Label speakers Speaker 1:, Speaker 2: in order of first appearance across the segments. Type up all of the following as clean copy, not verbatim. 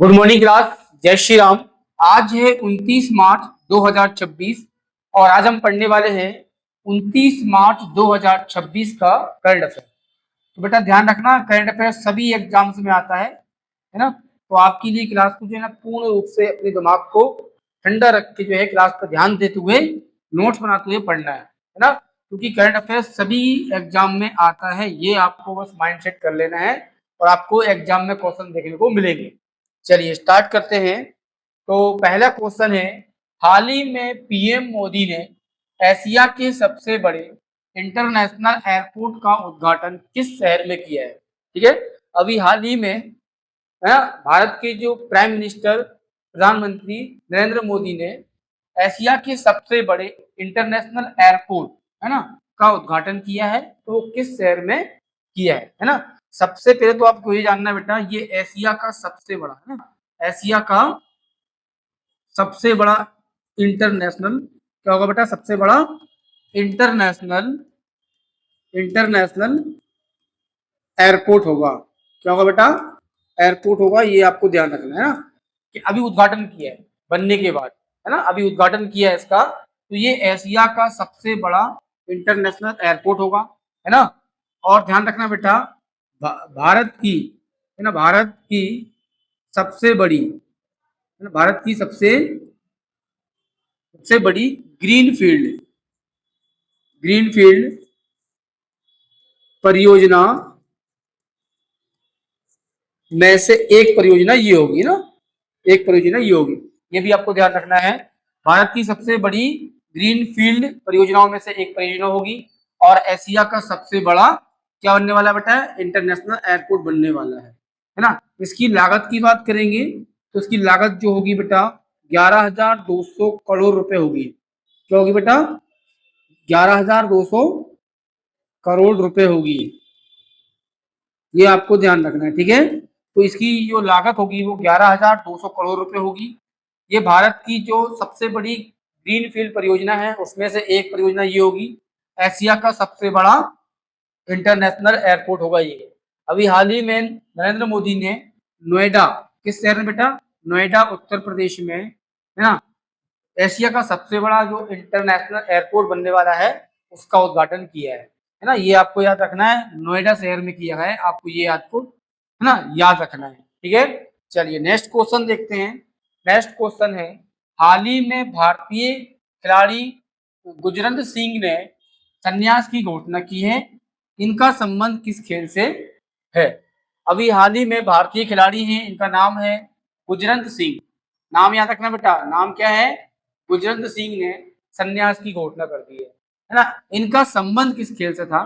Speaker 1: Good morning class. जय श्री राम। आज है 29 मार्च 2026 और आज हम पढ़ने वाले हैं 29 मार्च 2026 का करंट अफेयर। तो बेटा ध्यान रखना, करंट अफेयर सभी एग्जाम्स में आता है ना। तो आपके लिए क्लास को जो है ना पूर्ण रूप से अपने दिमाग को ठंडा रख के जो है क्लास पर ध्यान देते हुए नोट्स बनाते हुए पढ़ना है ना, क्योंकि करंट अफेयर सभी एग्जाम में आता है। ये आपको बस माइंड सेट कर लेना है और आपको एग्जाम में क्वेश्चन देखने को मिलेंगे। चलिए स्टार्ट करते हैं। तो पहला क्वेश्चन है, हाल ही में पीएम मोदी ने एशिया के सबसे बड़े इंटरनेशनल एयरपोर्ट का उद्घाटन किस शहर में किया है? ठीक है, अभी हाल ही में है ना, भारत के जो प्राइम मिनिस्टर प्रधानमंत्री नरेंद्र मोदी ने एशिया के सबसे बड़े इंटरनेशनल एयरपोर्ट है ना का उद्घाटन किया है। तो वो किस शहर में किया है ना। सबसे पहले तो आपको ये जानना बेटा, ये एशिया का सबसे बड़ा है ना, एशिया का सबसे बड़ा इंटरनेशनल क्या होगा बेटा? सबसे बड़ा इंटरनेशनल इंटरनेशनल एयरपोर्ट होगा। क्या होगा बेटा? एयरपोर्ट होगा। ये आपको ध्यान रखना है ना कि अभी उद्घाटन किया है बनने के बाद, है ना, अभी उद्घाटन किया है इसका। तो ये एशिया का सबसे बड़ा इंटरनेशनल एयरपोर्ट होगा, है ना। और ध्यान रखना बेटा, भारत की है ना, भारत की सबसे बड़ी है ना, भारत की सबसे सबसे बड़ी ग्रीनफील्ड परियोजना में से एक परियोजना ये होगी ना, एक परियोजना ये होगी। ये भी आपको ध्यान रखना है, भारत की सबसे बड़ी ग्रीनफील्ड परियोजनाओं में से एक परियोजना होगी और एशिया का सबसे बड़ा क्या बनने वाला बेटा? इंटरनेशनल एयरपोर्ट बनने वाला है ना। इसकी लागत की बात करेंगे तो इसकी लागत जो होगी बेटा 11,200 करोड़ रुपए होगी। क्या होगी बेटा? 11,200 करोड़ रुपए होगी। ये आपको ध्यान रखना है, ठीक है। तो इसकी जो लागत होगी वो 11,200 करोड़ रुपए होगी। ये भारत की जो सबसे बड़ी ग्रीनफील्ड परियोजना है उसमें से एक परियोजना ये होगी। एशिया का सबसे बड़ा इंटरनेशनल एयरपोर्ट होगा ये। अभी हाल ही में नरेंद्र मोदी ने नोएडा, किस शहर में बेटा? नोएडा उत्तर प्रदेश में, है ना, एशिया का सबसे बड़ा जो इंटरनेशनल एयरपोर्ट बनने वाला है उसका उद्घाटन किया है ना। ये आपको याद रखना है, नोएडा शहर में किया है, आपको ये आपको है ना याद रखना है, ठीक है। चलिए नेक्स्ट क्वेश्चन देखते हैं। नेक्स्ट क्वेश्चन है, हाल ही में भारतीय खिलाड़ी गुजरंत सिंह ने संन्यास की घोषणा की है। इनका संबंध किस खेल से है? अभी हाल ही में भारतीय खिलाड़ी हैं, इनका नाम है गुजरंत सिंह। नाम याद रखना बेटा, नाम क्या है? गुजरंत सिंह ने संन्यास की घोषणा कर दी है ना। इनका संबंध किस खेल से था?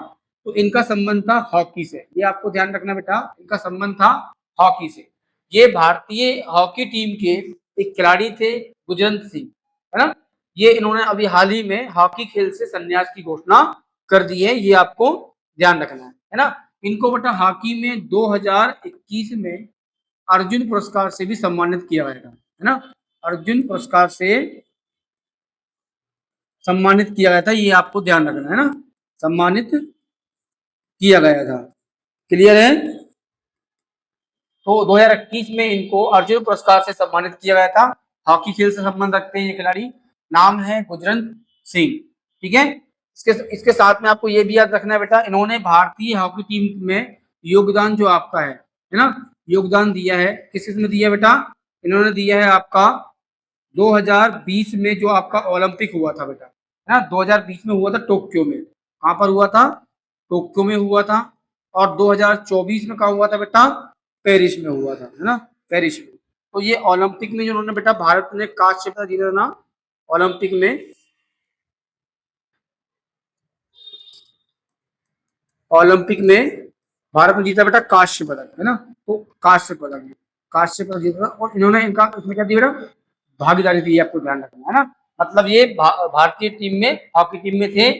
Speaker 1: तो इनका संबंध था हॉकी से। ये आपको ध्यान रखना बेटा, इनका संबंध था हॉकी से। ये भारतीय हॉकी टीम के एक खिलाड़ी थे गुजरंत सिंह, है ना। ये इन्होंने अभी हाल ही में हॉकी खेल से संन्यास की घोषणा कर दी है। ये आपको ध्यान रखना है ना। इनको बेटा हॉकी में 2021 में अर्जुन पुरस्कार से भी सम्मानित किया गया था, है ना। अर्जुन पुरस्कार से सम्मानित किया गया था, ये आपको ध्यान रखना है ना, सम्मानित किया गया था। क्लियर है? तो 2021 में इनको अर्जुन पुरस्कार से सम्मानित किया गया था। हॉकी खेल से संबंध रखते हैं ये खिलाड़ी, नाम है गुजरंत सिंह, ठीक है। इसके साथ में आपको ये भी याद रखना है बेटा, इन्होंने भारतीय हॉकी टीम में योगदान जो आपका है ना, योगदान दिया है। किस किस में दिया बेटा? इन्होंने दिया है आपका 2020 में जो आपका ओलंपिक हुआ था बेटा, है ना, 2020 में हुआ था टोक्यो में। कहाँ पर हुआ था? टोक्यो में हुआ था। और 2024 में कहा हुआ था बेटा? पेरिस में हुआ था, है ना, पेरिस में। तो ये ओलंपिक में जो उन्होंने बेटा भारत ने कांस्य पदक जीता ना ओलंपिक में, ओलंपिक में भारत ने जीता बेटा कांस्य पदक, है ना। तो कांस्य पदक जीता था और इन्होंने इनका इसमें क्या दिया बेटा? भागीदारी दी, आपको ध्यान रखना है ना। मतलब ये भारतीय टीम में हॉकी टीम में थे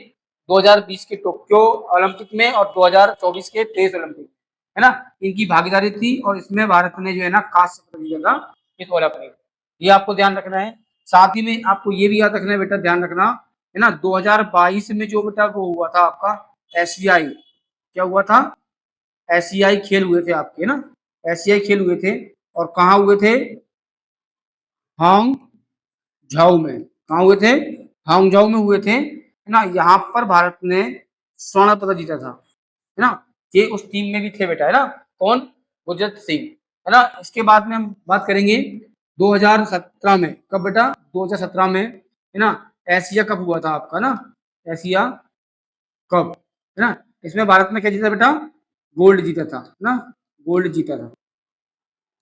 Speaker 1: 2020 के टोक्यो ओलंपिक में और 2024 के पेरिस ओलंपिक, है ना, इनकी भागीदारी थी और इसमें भारत ने जो है ना कांस्य पदक जीता था इस ओलंपिक। ये आपको ध्यान रखना है। साथ ही में आपको ये भी याद रखना है बेटा, ध्यान रखना है ना, 2022 में जो बेटा वो हुआ था आपका एशियाई, क्या हुआ था? एशियाई खेल हुए थे आपके, ना, एशियाई खेल हुए थे और कहाँ हुए थे? हांग झाओ में। कहाँ हुए थे? हांग झाओ में हुए थे, है ना। यहाँ पर भारत ने स्वर्ण पदक जीता था, है ना। ये उस टीम में भी थे बेटा, है ना। कौन? गुरजंत सिंह, है ना। इसके बाद में हम बात करेंगे 2017 में। कब बेटा? 2017 में, है ना। एशिया कप हुआ था आपका ना, एशिया कप, है ना। इसमें भारत ने क्या जीता बेटा? गोल्ड जीता था ना, गोल्ड जीता था,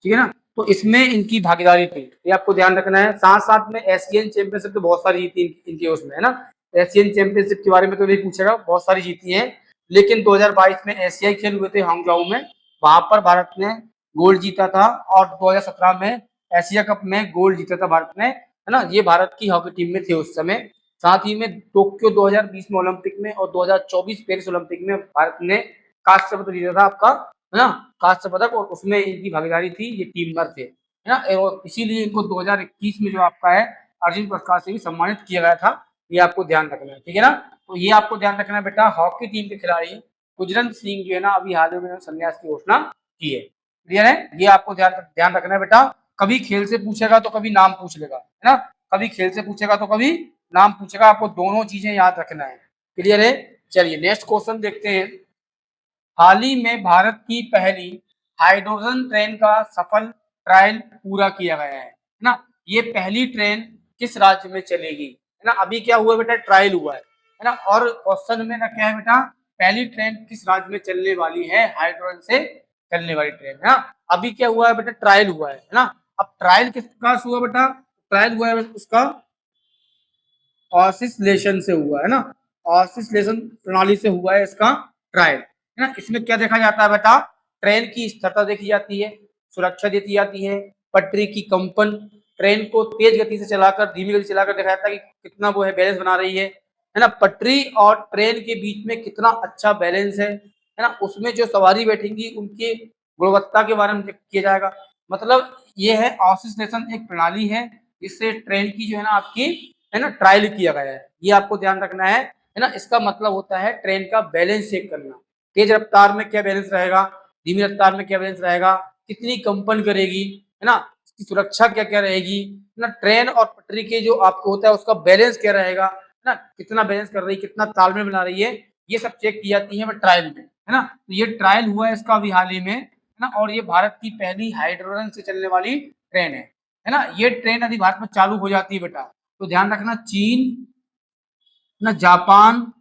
Speaker 1: ठीक है ना। तो इसमें इनकी भागीदारी थी, ये आपको ध्यान रखना है। साथ साथ में एशियन चैंपियनशिप तो बहुत सारी जीती इनके उसमें, है ना। एशियन चैंपियनशिप के बारे में तो नहीं पूछेगा, बहुत सारी जीती है। लेकिन 2022 में एशियाई खेल हुए थे हांगझाऊ में, वहां पर भारत ने गोल्ड जीता था। और 2017 में एशिया कप में गोल्ड जीता था भारत ने, है ना। ये भारत की हॉकी टीम में थे उस समय। साथ ही में टोक्यो 2020 में ओलंपिक में और 2024 पेरिस ओलंपिक में भारत ने कांस्य पदक जीता था आपका, है ना, कांस्य पदक। और उसमें इनकी भागीदारी थी, ये टीम वर्क थे, है ना। और इसीलिए इनको 2021 में जो आपका है अर्जुन पुरस्कार से भी सम्मानित किया गया था। ये आपको ध्यान रखना है, ठीक है ना। तो ये आपको ध्यान रखना है बेटा, हॉकी टीम के खिलाड़ी गुरजंत सिंह जो है ना, अभी हाल ही में संन्यास की घोषणा की है। क्लियर है? ये आपको ध्यान रखना है बेटा। कभी खेल से पूछेगा तो कभी नाम पूछ लेगा, है ना। कभी खेल से पूछेगा तो कभी नाम पूछेगा, आपको दोनों चीजें याद रखना है। क्लियर है? चलिए नेक्स्ट क्वेश्चन देखते हैं। हाल ही में भारत की पहली हाइड्रोजन ट्रेन का सफल ट्रायल पूरा किया गया है ना। ये पहली ट्रेन किस राज्य में चलेगी, है ना। अभी क्या हुआ बेटा? ट्रायल हुआ है ना। और क्वेश्चन में ना क्या है बेटा? पहली ट्रेन किस राज्य में चलने वाली है, हाइड्रोजन से चलने वाली ट्रेन, है ना। अभी क्या हुआ है बेटा? ट्रायल हुआ है ना। अब ट्रायल किसका हुआ बेटा? ट्रायल हुआ है उसका ऑसिलेशन से हुआ है ना, ऑसिलेशन प्रणाली से हुआ है इसका ट्रायल, है ना। इसमें क्या देखा जाता है बेटा? ट्रेन की स्थिरता देखी जाती है, सुरक्षा देखी जाती है, पटरी की कंपन, ट्रेन को तेज गति से चलाकर धीमी गति चलाकर देखा जाता है कि कितना वो है बैलेंस बना रही है ना। पटरी और ट्रेन के बीच में कितना अच्छा बैलेंस है ना। उसमें जो सवारी बैठेंगी उनकी गुणवत्ता के बारे में किया जाएगा। मतलब ये है ऑसिलेशन, एक प्रणाली है जिससे ट्रेन की जो है ना आपकी, है ना, ट्रायल किया गया है। ये आपको ध्यान रखना है ना। इसका मतलब होता है ट्रेन का बैलेंस चेक करना। तेज रफ्तार में क्या बैलेंस रहेगा, धीमी रफ्तार में क्या बैलेंस रहेगा, कितनी कंपन करेगी, है ना, इसकी सुरक्षा क्या क्या रहेगी, है ना। ट्रेन और पटरी के जो आपको होता है उसका बैलेंस क्या रहेगा, है ना, कितना बैलेंस कर रही है, कितना तालमेल बना रही है, ये सब चेक की जाती है ट्रायल में, है ना। तो ये ट्रायल हुआ है इसका अभी हाल ही में, है ना। और ये भारत की पहली हाइड्रोजन से चलने वाली ट्रेन है ना। ये ट्रेन अभी भारत में चालू हो जाती है बेटा। तो ध्यान रखना, चीन ना, जापान,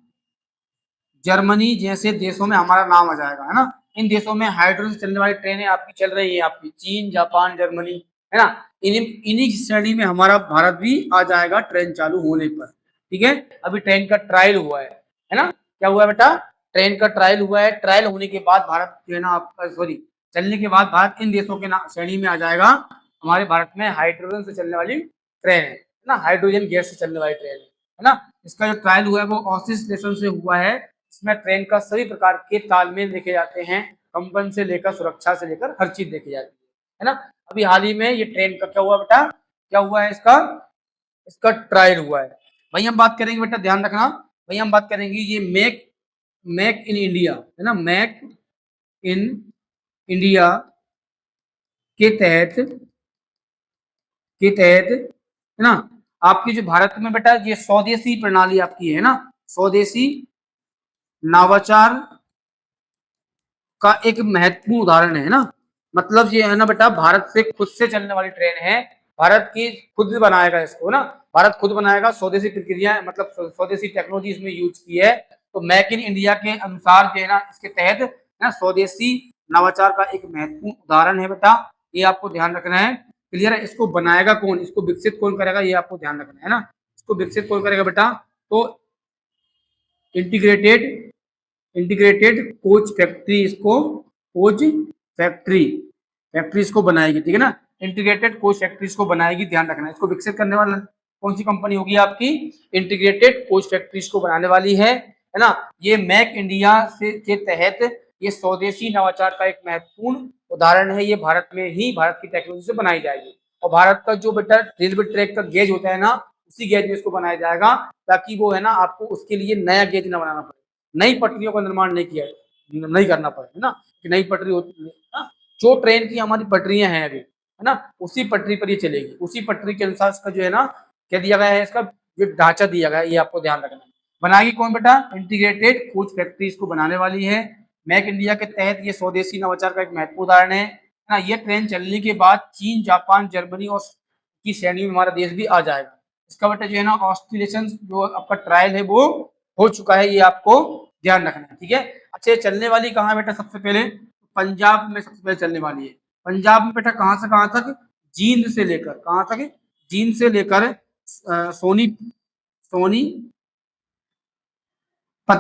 Speaker 1: जर्मनी जैसे देशों में हमारा नाम आ जाएगा, है ना। इन देशों में हाइड्रोजन चलने वाली ट्रेनें आपकी चल रही है, आपकी चीन, जापान, जर्मनी, है ना। इन्हीं श्रेणी में हमारा भारत भी आ जाएगा ट्रेन चालू होने पर, ठीक है। अभी ट्रेन का ट्रायल हुआ है ना। क्या हुआ बेटा? ट्रेन का ट्रायल हुआ है। ट्रायल होने के बाद भारत जो है ना आपका, सॉरी, चलने के बाद भारत इन देशों के श्रेणी में आ जाएगा। हमारे भारत में हाइड्रोजन से चलने वाली ट्रेन है ना, हाइड्रोजन गैस से चलने वाली ट्रेन है ना। इसका जो ट्रायल हुआ है वो ऑसिलेशन से हुआ है। इसमें ट्रेन का सभी प्रकार के तालमेल देखे जाते हैं, कंपन से लेकर सुरक्षा से लेकर हर चीज देखी जाती है ना। अभी हाल ही में ये ट्रेन का क्या हुआ बेटा? क्या हुआ है इसका? इसका ट्रायल हुआ है। वही हम बात करेंगे बेटा, ध्यान रखना। वही हम बात करेंगे ये मेक मेक इन इंडिया, है ना, मेक इन इंडिया के तहत, है ना, आपकी जो भारत में बेटा ये स्वदेशी प्रणाली आपकी है ना, स्वदेशी नवाचार का एक महत्वपूर्ण उदाहरण है ना। मतलब ये है ना बेटा, भारत से खुद से चलने वाली ट्रेन है, भारत की खुद बनाएगा इसको ना, भारत खुद बनाएगा, स्वदेशी प्रक्रिया मतलब स्वदेशी टेक्नोलॉजी इसमें यूज की है। तो मेक इन इंडिया के अनुसार जो है ना, इसके तहत ना स्वदेशी नवाचार का एक महत्वपूर्ण उदाहरण है बेटा। ये आपको ध्यान रखना है। क्लियर है? इसको बनाएगा कौन, इसको विकसित कौन करेगा, ये आपको ध्यान रखना है ना। इसको विकसित कौन करेगा बेटा? तो इंटीग्रेटेड इंटीग्रेटेड कोच फैक्ट्री, इसको कोच फैक्ट्री फैक्ट्री इसको बनाएगी, ठीक है ना। इंटीग्रेटेड कोच फैक्ट्री इसको बनाएगी, ध्यान रखना है। इसको विकसित करने वाला कौन सी कंपनी होगी आपकी? इंटीग्रेटेड कोच फैक्ट्री इसको बनाने वाली है ना। ये मेक इंडिया से के तहत ये स्वदेशी नवाचार का एक महत्वपूर्ण उदाहरण है। ये भारत में ही, भारत की टेक्नोलॉजी से बनाई जाएगी। और भारत का जो बेटा रेलवे ट्रैक का गेज होता है ना, उसी गेज में इसको बनाया जाएगा, ताकि वो है ना आपको उसके लिए नया गेज ना बनाना पड़े, नई पटरियों का निर्माण नहीं करना पड़े, है ना। कि नई पटरी होती है ना, जो ट्रेन की हमारी पटरियां हैं अभी, है ना, उसी पटरी पर ये चलेगी, उसी पटरी के अनुसार इसका जो है ना क्या दिया गया है, इसका जो ढांचा दिया गया है, ये आपको ध्यान रखना है। बनाएगी कौन बेटा, इंटीग्रेटेड खोज फैक्ट्री इसको बनाने वाली है। मेक इंडिया के तहत ये स्वदेशी नवाचार का एक महत्वपूर्ण उदाहरण है ना। ये ट्रेन चलने के बाद चीन, जापान, जर्मनी और की श्रेणी में हमारा देश भी आ जाएगा। इसका बेटा जो है ना ऑस्ट्रेलिएशन जो आपका ट्रायल है वो हो चुका है, ये आपको ध्यान रखना है, ठीक है। अच्छा, ये चलने वाली कहाँ है बेटा, सबसे पहले पंजाब में सबसे पहले चलने वाली है। पंजाब में बेटा कहाँ से कहाँ तक, जींद से लेकर कहाँ तक, जींद से लेकर सोनीपत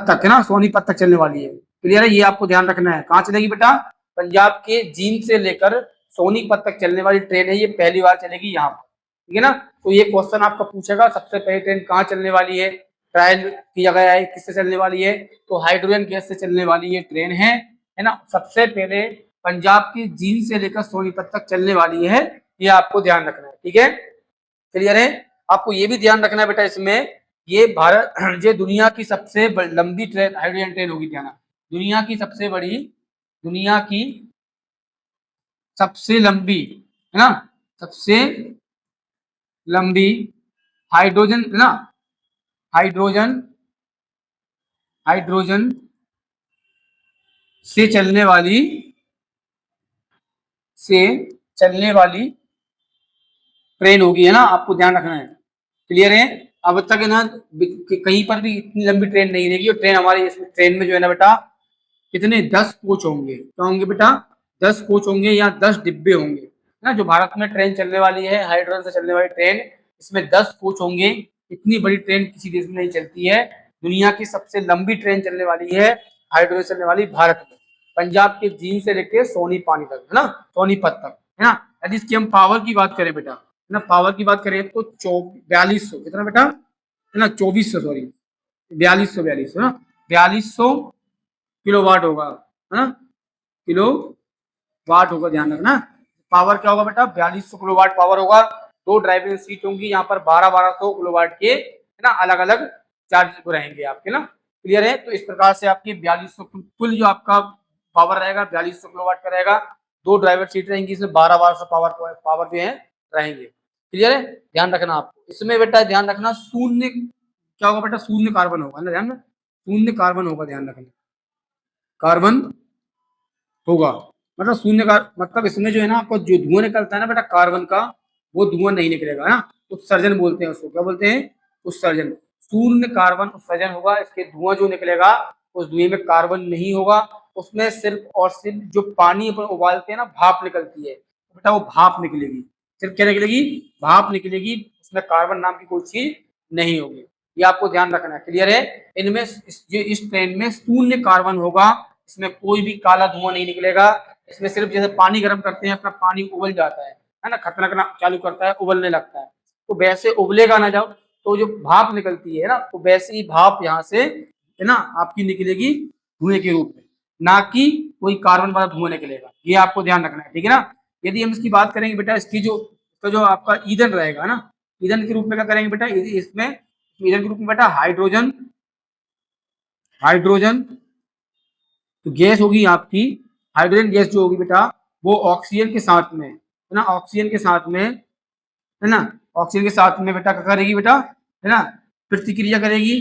Speaker 1: तक है ना, सोनीपत तक चलने वाली है। क्लियर है, ये आपको ध्यान रखना है। कहाँ चलेगी बेटा, पंजाब के जींद से लेकर सोनीपत तक चलने वाली ट्रेन है, ये पहली बार चलेगी यहाँ पर, ठीक है ना। तो ये क्वेश्चन आपका पूछेगा सबसे पहली ट्रेन कहाँ चलने वाली है, ट्रायल किया गया है, किससे चलने वाली है, तो हाइड्रोजन गैस से चलने वाली ये ट्रेन है ना। सबसे पहले पंजाब की जींद से लेकर सोनीपत तक चलने वाली है, ये आपको ध्यान रखना है, ठीक है। क्लियर है। आपको ये भी ध्यान रखना है बेटा इसमें, ये भारत ये दुनिया की सबसे लंबी ट्रेन हाइड्रोजन ट्रेन होगी, ध्यान, दुनिया की सबसे बड़ी, दुनिया की सबसे लंबी है ना, सबसे लंबी हाइड्रोजन है ना, हाइड्रोजन हाइड्रोजन से चलने वाली से चलने वाली ट्रेन होगी, है ना, आपको ध्यान रखना है। क्लियर है। अब तक है ना कहीं पर भी इतनी लंबी ट्रेन नहीं रहेगी, और ट्रेन हमारी इसमें ट्रेन में जो है ना बेटा कितने 10 कोच होंगे, क्या होंगे बेटा, 10 कोच होंगे या 10 डिब्बे होंगे ना। जो भारत में ट्रेन चलने वाली है हाइड्रोजन से चलने वाली ट्रेन, इसमें 10 कोच होंगे। इतनी बड़ी ट्रेन किसी देश में नहीं चलती है। दुनिया की सबसे लंबी ट्रेन चलने वाली है हाइड्रोजन चलने वाली भारत में, पंजाब के जींद से लेके सोनीपत तक है ना, सोनीपत तक है ना। यदि इसकी हम पावर की बात करें बेटा, है ना, पावर की बात करें तो 4200 कितना बेटा, है ना, 2400 सॉरी 4200 है ना, 4200 किलोवाट होगा, है ना, किलो वाट होगा, ध्यान रखना। पावर क्या होगा बेटा, 4200 किलोवाट पावर होगा। 2 ड्राइविंग सीट होंगी, यहाँ पर 1200 किलोवाट के है ना अलग अलग चार्ज रहेंगे आपके ना। क्लियर है। तो इस प्रकार से आपकी 4200 कुल जो आपका पावर रहेगा 4200 किलोवाट का रहेगा। 2 ड्राइवर सीट रहेंगी, इसमें 1200 पावर जो है रहेंगे। क्लियर है, ध्यान रखना आपको इसमें बेटा, ध्यान रखना शून्य क्या होगा बेटा, शून्य कार्बन होगा ना, ध्यान में शून्य कार्बन होगा, ध्यान रखना कार्बन होगा, मतलब शून्य का मतलब इसमें जो है ना आपको जो धुआं निकलता है ना बेटा कार्बन का, वो धुआं नहीं निकलेगा ना, उत्सर्जन बोलते हैं उसको, क्या बोलते हैं, उत्सर्जन। शून्य कार्बन उत्सर्जन होगा, इसके धुआं जो निकलेगा उस धुएं में कार्बन नहीं होगा, उसमें सिर्फ और सिर्फ जो पानी अपन उबालते हैं ना भाप निकलती है, तो बेटा वो भाप निकलेगी, सिर्फ क्या निकलेगी, भाप निकलेगी, उसमें कार्बन नाम की कोई चीज नहीं होगी, ये आपको ध्यान रखना है। क्लियर है। इनमें इस ट्रेन में शून्य कार्बन होगा, इसमें कोई भी काला धुआं नहीं निकलेगा, इसमें सिर्फ जैसे पानी गर्म करते हैं अपना पानी उबल जाता है ना, खतरना चालू करता है उबलने लगता है, तो वैसे उबलेगा ना जब, तो जो भाप निकलती है ना, तो वैसे ही भाप यहाँ से है ना आपकी निकलेगी धुएं के रूप में, ना कि कोई कार्बन वाला धुआं निकलेगा, ये आपको ध्यान रखना है, ठीक है ना। यदि हम इसकी बात करेंगे बेटा, इसकी जो आपका ईंधन रहेगा ना, ईंधन के रूप में क्या करेंगे बेटा, इसमें ईंधन के रूप में बेटा हाइड्रोजन, हाइड्रोजन तो गैस होगी आपकी, हाइड्रोजन गैस जो होगी बेटा वो ऑक्सीजन के साथ में है ना, ऑक्सीजन के साथ में है ना, ऑक्सीजन के साथ में बेटा क्या करेगी बेटा, है ना, प्रतिक्रिया करेगी,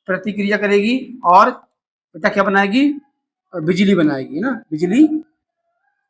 Speaker 1: प्रतिक्रिया करेगी और बेटा क्या बनाएगी, बिजली बनाएगी, है ना, बिजली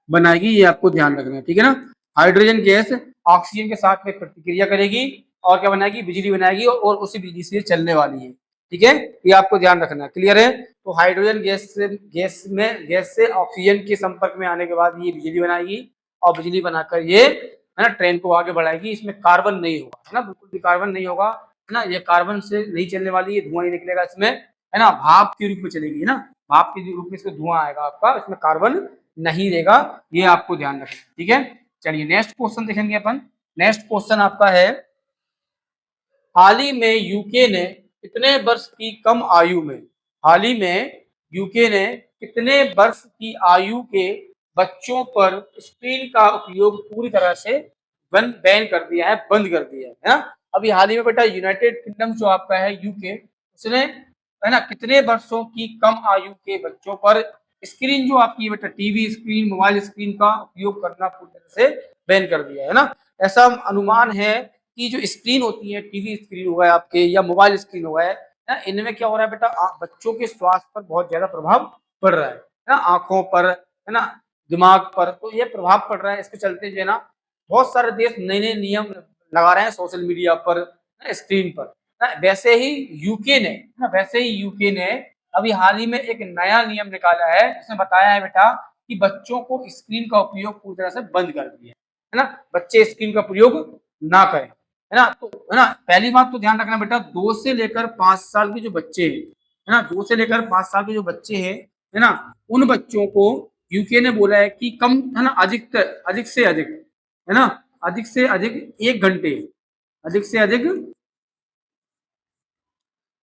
Speaker 1: बनाएगी, ये आपको ध्यान रखना है, ठीक है ना। हाइड्रोजन गैस ऑक्सीजन के साथ में प्रतिक्रिया करेगी और क्या बनाएगी, बिजली बनाएगी, और उसी बिजली से चलने वाली है, ठीक है, ये आपको ध्यान रखना है। क्लियर है। तो हाइड्रोजन गैस से ऑक्सीजन के संपर्क में आने के बाद ये बिजली बनाएगी, और बिजली बनाकर ये है ना ट्रेन को आगे बढ़ाएगी। इसमें कार्बन नहीं होगा, है ना, बिल्कुल भी कार्बन नहीं होगा, है ना, ये कार्बन से नहीं चलने वाली, ये धुआं नहीं निकलेगा इसमें, है ना, भाप के रूप में चलेगी, है ना, भाप के रूप में इसमें धुआं आएगा आपका, इसमें कार्बन नहीं रहेगा, ये आपको ध्यान रखना, ठीक है। चलिए नेक्स्ट क्वेश्चन देखेंगे अपन। नेक्स्ट क्वेश्चन आपका है, हाल ही में यूके ने कितने वर्ष की कम आयु में, हाल ही में यूके ने कितने वर्ष की आयु के बच्चों पर स्क्रीन का उपयोग पूरी तरह से बैन कर दिया है, बंद कर दिया है ना। अभी हाल ही में बेटा यूनाइटेड किंगडम जो आपका है यूके, उसने है ना कितने वर्षों की कम आयु के बच्चों पर स्क्रीन जो आपकी बेटा टीवी स्क्रीन, मोबाइल स्क्रीन का उपयोग करना पूरी तरह से बैन कर दिया है ना। ऐसा अनुमान है कि जो स्क्रीन होती है, टीवी स्क्रीन हो गए आपके या मोबाइल स्क्रीन हो गए ना, इनमें क्या हो रहा है बेटा, बच्चों के स्वास्थ्य पर बहुत ज्यादा प्रभाव पड़ रहा है ना, आंखों पर है ना, दिमाग पर, तो ये प्रभाव पड़ रहा है। इसके चलते जो है ना बहुत सारे देश नए नए नियम लगा रहे हैं सोशल मीडिया पर, स्क्रीन पर ना। वैसे ही यूके ने अभी हाल ही में एक नया नियम निकाला है, जिसमें बताया है बेटा कि बच्चों को स्क्रीन का उपयोग पूरी तरह से बंद कर दिया है ना, बच्चे स्क्रीन का प्रयोग ना करें, है ना। तो है ना, पहली बात तो ध्यान रखना बेटा, 2 से लेकर 5 साल के जो बच्चे हैं, है ना, 2 से लेकर 5 साल के जो बच्चे हैं, है ना, उन बच्चों को यूके ने बोला है कि कम, है ना, अधिक से अधिक, है ना, अधिक से अधिक 1 घंटे, अधिक से अधिक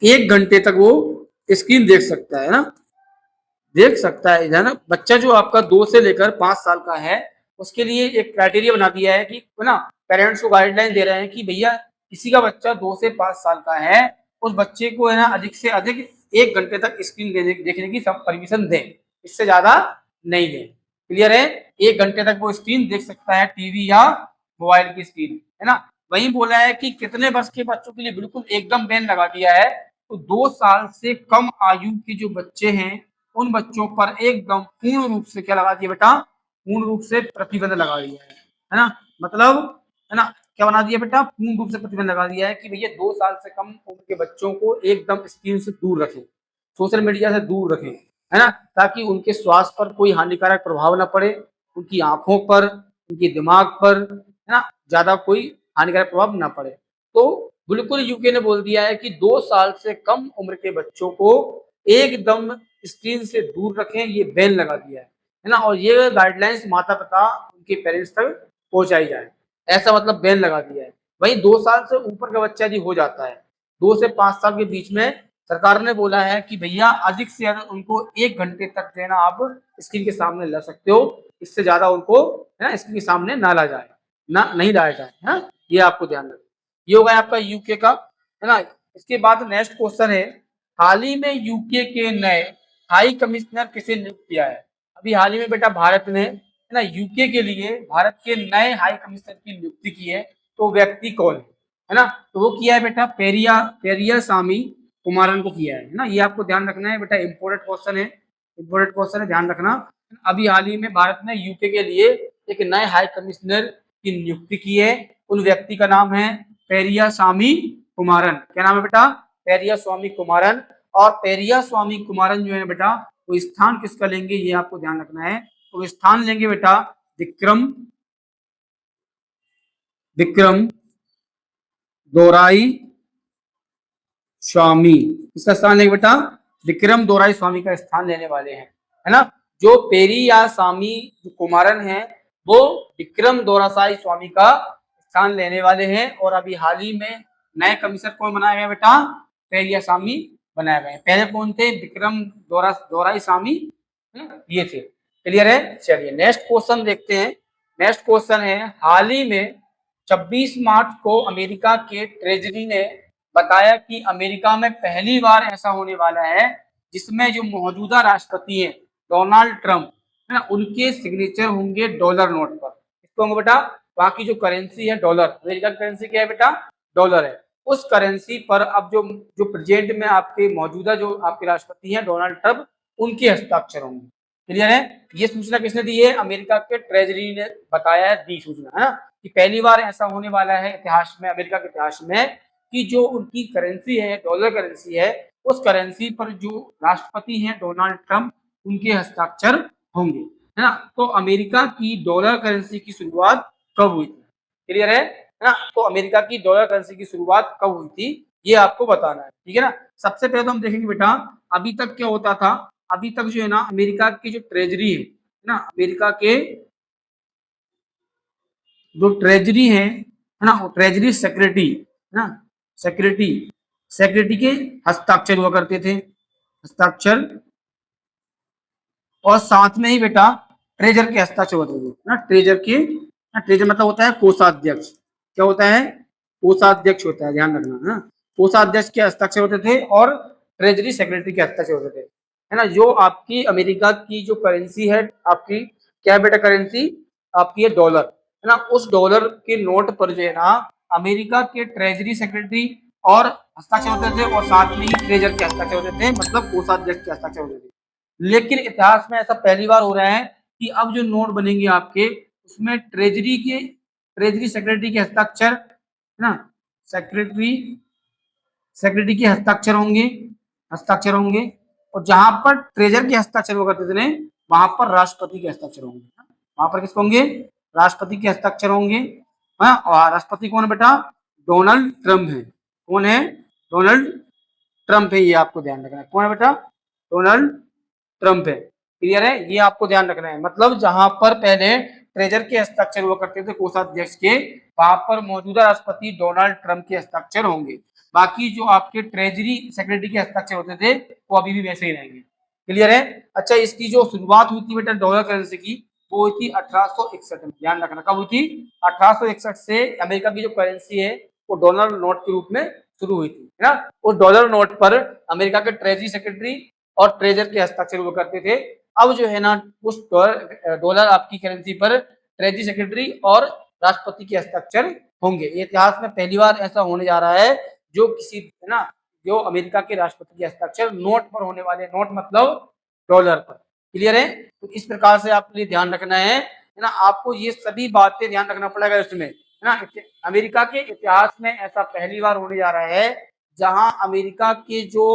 Speaker 1: 1 घंटे तक वो स्क्रीन देख सकता है ना, देख सकता है ना। बच्चा जो आपका 2 से लेकर 5 साल का है, उसके लिए एक क्राइटेरिया बना दिया है कि, है ना, पेरेंट्स को गाइडलाइन दे रहे हैं कि भैया किसी का बच्चा 2 से 5 साल का है, उस बच्चे को है ना अधिक से अधिक 1 घंटे तक स्क्रीन देखने की सब परमिशन दें, इससे ज्यादा नहीं दें। क्लियर है? 1 घंटे तक वो स्क्रीन देख सकता है, टीवी या मोबाइल की स्क्रीन, है ना। वही बोला है कि कितने वर्ष के बच्चों के लिए बिल्कुल एकदम बैन लगा दिया है, तो 2 साल से कम आयु के जो बच्चे हैं, उन बच्चों पर एकदम पूर्ण रूप से क्या लगा दिया बेटा, पूर्ण रूप से प्रतिबंध लगा दिया है ना। मतलब, है ना, क्या बना दिया बेटा, पूर्ण रूप से प्रतिबंध लगा दिया है कि भैया 2 साल से कम उम्र के बच्चों को एकदम स्क्रीन से दूर रखें, सोशल मीडिया से दूर रखें, है ना, ताकि उनके स्वास्थ्य पर कोई हानिकारक प्रभाव ना पड़े, उनकी आंखों पर, उनके दिमाग पर, है ना, ज्यादा कोई हानिकारक प्रभाव ना पड़े। तो बिल्कुल यूके ने बोल दिया है कि 2 साल से कम उम्र के बच्चों को एकदम स्क्रीन से दूर रखें, ये बैन लगा दिया है ना, और ये गाइडलाइंस माता पिता उनके पेरेंट्स तक पहुंचाई जाए, ऐसा मतलब बैन लगा दिया है। वही 2 साल से ऊपर का बच्चा यदि हो जाता है, 2 से 5 साल के बीच में, सरकार ने बोला है कि भैया अधिक से अधिक उनको 1 घंटे तक देना आप स्क्रीन के सामने ला सकते हो, इससे ज्यादा उनको, है ना, स्क्रीन के सामने ना ला जाए, ना नहीं लाया जाए, है, ये आपको ध्यान रखना। ये होगा आपका यूके का, है ना। इसके बाद नेक्स्ट क्वेश्चन है, हाल ही में यूके के नए हाई कमिश्नर किसे नियुक्त किया है? अभी हाल ही में बेटा भारत ने, है ना, यूके के लिए भारत के नए हाई कमिश्नर की नियुक्ति की है, तो व्यक्ति कौन है ना, तो वो किया है बेटा पेरिया स्वामी कुमारन को किया है ना। ये आपको ध्यान रखना है बेटा, इंपोर्टेंट क्वेश्चन है, इंपोर्टेंट क्वेश्चन है, ध्यान रखना। अभी हाल ही में भारत ने यूके के लिए एक नए हाई कमिश्नर की नियुक्ति की है, उन व्यक्ति का नाम है पेरिया स्वामी कुमारन। क्या नाम है बेटा? पेरिया स्वामी कुमारन। और पेरिया स्वामी कुमारन जो है बेटा, वो स्थान किसका लेंगे, ये आपको ध्यान रखना है। तो स्थान लेंगे बेटा विक्रम दोराई स्वामी, इसका स्थान लेंगे बेटा, विक्रम दोराई स्वामी का स्थान लेने वाले हैं, है ना। जो पेरिया स्वामी कुमारन है, वो विक्रम दोरासाई स्वामी का स्थान लेने वाले हैं। और अभी हाल ही में नए कमिश्नर कौन बनाया गया बेटा? पेरिया स्वामी बनाए गए। पहले कौन थे? विक्रम दोराई स्वामी, ये थे। क्लियर है? चलिए नेक्स्ट क्वेश्चन देखते हैं। नेक्स्ट क्वेश्चन है, हाल ही में 26 मार्च को अमेरिका के ट्रेजरी ने बताया कि अमेरिका में पहली बार ऐसा होने वाला है जिसमें जो मौजूदा राष्ट्रपति हैं डोनाल्ड ट्रंप, है ना, उनके सिग्नेचर होंगे डॉलर नोट पर। इसको होंगे बेटा, बाकी जो करेंसी है डॉलर, अमेरिका की करेंसी क्या है बेटा? डॉलर है। उस करेंसी पर अब जो जो प्रेजेंट में आपके मौजूदा जो आपके राष्ट्रपति हैं डोनाल्ड ट्रंप, उनके हस्ताक्षर होंगे। क्लियर है? ये सूचना किसने दी है? अमेरिका के ट्रेजरी ने बताया है, दी सूचना, है ना, कि पहली बार ऐसा होने वाला है इतिहास में, अमेरिका के इतिहास में, कि जो उनकी करेंसी है, डॉलर करेंसी है, उस करेंसी पर जो राष्ट्रपति हैं डोनाल्ड ट्रंप, उनके हस्ताक्षर होंगे, है ना। तो अमेरिका की डॉलर करेंसी की शुरुआत कब हुई थी? क्लियर है ना? तो अमेरिका की डॉलर करेंसी की शुरुआत कब हुई थी, ये आपको बताना है, ठीक है ना। सबसे पहले तो हम देखेंगे बेटा, अभी तक क्या होता था, अभी तक जो है ना अमेरिका की जो ट्रेजरी है ना, अमेरिका के जो ट्रेजरी है ना, ट्रेजरी सेक्रेटरी, है ना, सेक्रेटरी के हस्ताक्षर हुआ करते थे, हस्ताक्षर। और साथ में ही बेटा ट्रेजर के हस्ताक्षर होते थे ना, ट्रेजर मतलब होता है कोषाध्यक्ष। क्या होता है? कोषाध्यक्ष होता है, ध्यान रखना, है ना। कोषाध्यक्ष के हस्ताक्षर होते थे और ट्रेजरी सेक्रेटरी के हस्ताक्षर होते थे, है ना। जो आपकी अमेरिका की जो करेंसी है, आपकी क्या है बेटा? करेंसी आपकी है डॉलर, है ना, उस डॉलर के नोट पर जो है ना अमेरिका के ट्रेजरी सेक्रेटरी और हस्ताक्षर होते थे और साथ में ही ट्रेजर के हस्ताक्षर होते थे, मतलब कोषाध्यक्ष के हस्ताक्षर होते थे। लेकिन इतिहास में ऐसा पहली बार हो रहा है कि अब जो नोट बनेंगे आपके उसमें ट्रेजरी सेक्रेटरी के हस्ताक्षर, है ना, सेक्रेटरी सेक्रेटरी के हस्ताक्षर होंगे और जहां पर ट्रेजर के हस्ताक्षर हुआ करते थे वहां पर राष्ट्रपति के हस्ताक्षर होंगे। वहां पर किसके होंगे? राष्ट्रपति के हस्ताक्षर होंगे। हाँ, और राष्ट्रपति कौन है बेटा? डोनाल्ड ट्रंप है। कौन है? डोनाल्ड ट्रंप है। ये आपको ध्यान रखना है। कौन है बेटा? डोनाल्ड ट्रंप है। क्लियर है? ये आपको ध्यान रखना है। मतलब जहां पर पहले ट्रेजर के हस्ताक्षर हुआ करते थे कोषाध्यक्ष के, वहां पर मौजूदा राष्ट्रपति डोनाल्ड ट्रंप के हस्ताक्षर होंगे। बाकी जो आपके ट्रेजरी सेक्रेटरी के हस्ताक्षर होते थे वो अभी भी वैसे ही रहेंगे। क्लियर है? अच्छा, इसकी जो शुरुआत हुई थी बेटा डॉलर करेंसी की, वो हुई थी 1861 में। ध्यान रखना, कब हुई थी? 1861 से अमेरिका की जो करेंसी है वो डॉलर नोट के रूप में शुरू हुई थी, है ना। उस डॉलर नोट पर अमेरिका के ट्रेजरी सेक्रेटरी और ट्रेजर के हस्ताक्षर हुआ करते थे। अब जो है ना उस डॉलर आपकी करेंसी पर ट्रेजरी सेक्रेटरी और राष्ट्रपति के हस्ताक्षर होंगे। ये इतिहास में पहली बार ऐसा होने जा रहा है जो किसी, है ना, जो अमेरिका के राष्ट्रपति के हस्ताक्षर नोट पर होने वाले, नोट मतलब डॉलर पर। क्लियर है? तो इस प्रकार से आपके लिए ध्यान रखना है ना, आपको ये सभी बातें ध्यान रखना पड़ेगा इसमें, है ना। अमेरिका के इतिहास में ऐसा पहली बार होने जा रहा है जहां अमेरिका के जो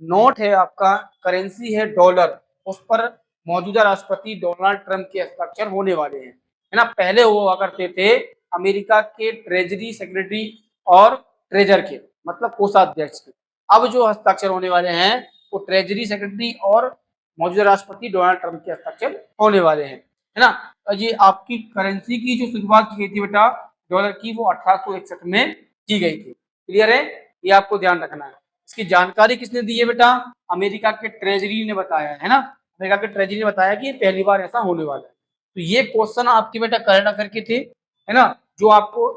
Speaker 1: नोट है, आपका करेंसी है डॉलर, उस पर मौजूदा राष्ट्रपति डोनाल्ड ट्रंप के हस्ताक्षर होने वाले हैं, है ना। पहले हुआ करते थे अमेरिका के ट्रेजरी सेक्रेटरी और ट्रेजर के, मतलब कोषाध्यक्ष के। अब जो हस्ताक्षर होने वाले हैं वो ट्रेजरी सेक्रेटरी और मौजूदा राष्ट्रपति डोनाल्ड ट्रंप के हस्ताक्षर होने वाले हैं, है ना। ये आपकी करेंसी की जो शुरुआत की गई थी बेटा डॉलर की, वो 1861 में की गई थी। क्लियर है? ये आपको ध्यान रखना है। इसकी जानकारी किसने दी है बेटा? अमेरिका के ट्रेजरी ने बताया है ना। अमेरिका के ट्रेजरी ने बताया कि पहली बार ऐसा होने वाला है। तो ये क्वेश्चन आपके बेटा करंट अफेयर के थे, है ना, जो आपको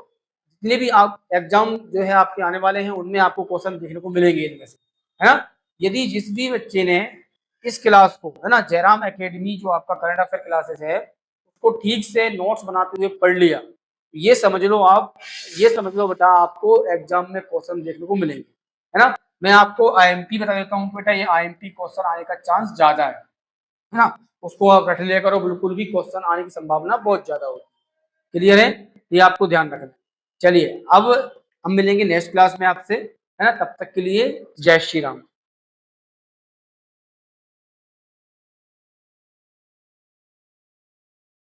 Speaker 1: जितने भी आप एग्जाम जो है आपके आने वाले हैं उनमें आपको क्वेश्चन देखने को मिलेंगे इनमें से, है ना। यदि जिस भी बच्चे ने इस क्लास को, है ना, जयराम एकेडमी जो आपका करंट अफेयर क्लासेस है, उसको ठीक से नोट्स बनाते हुए पढ़ लिया, ये समझ लो आप, ये समझ लो बेटा आपको एग्जाम में क्वेश्चन देखने को मिलेंगे, है ना। मैं आपको आईएमपी बता देता हूँ बेटा, ये आईएमपी क्वेश्चन आने का चांस ज्यादा है ना। उसको आप रट लिया करो, बिल्कुल भी क्वेश्चन आने की संभावना बहुत ज्यादा होगी। क्लियर है? ये आपको ध्यान रखना है। चलिए अब हम मिलेंगे नेक्स्ट क्लास में आपसे, है ना। तब तक के लिए जय श्री राम।